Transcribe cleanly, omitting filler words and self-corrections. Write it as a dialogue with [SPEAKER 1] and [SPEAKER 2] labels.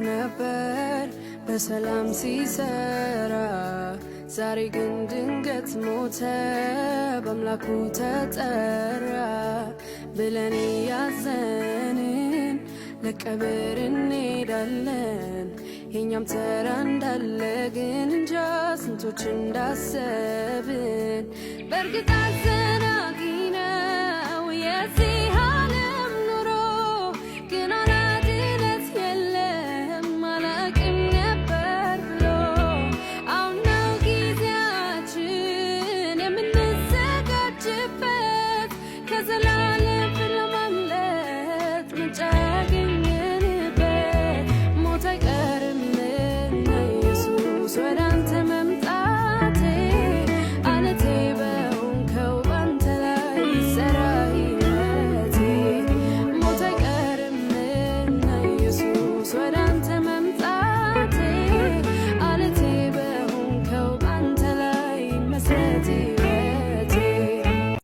[SPEAKER 1] ነበር በሰላም ሲሰራ ዛሬ ግን ድንገት ሞተ በአምላኩ ተጠራ ብለን ያዘንን ለቀብር እንሄዳለን የኛም ተራ እንዳለ ግን እንጃ ስንቶች እንዳሰብን በእርግጥ አዘናጊ ነው የዚህ ዓለም ኑሮ ግን አናድነት የለም አላቅም ነበር ብሎ አሁን ነው ጊዜያችን የምንዘጋጅበት ከዘላለም ለማምለጥ ምንጭ ያገኘንበት ሞት አይቀርምና ኢየሱስ ወደ አንተ መምጣቴ አለቴ በሆንከው ባንተ ላይ ይሰራ ሕይወቴ ሞት አይቀርምና ኢየሱስ ወደ አንተ መምጣቴ አለቴ በሆንከው ባንተ ላይ መስረቴ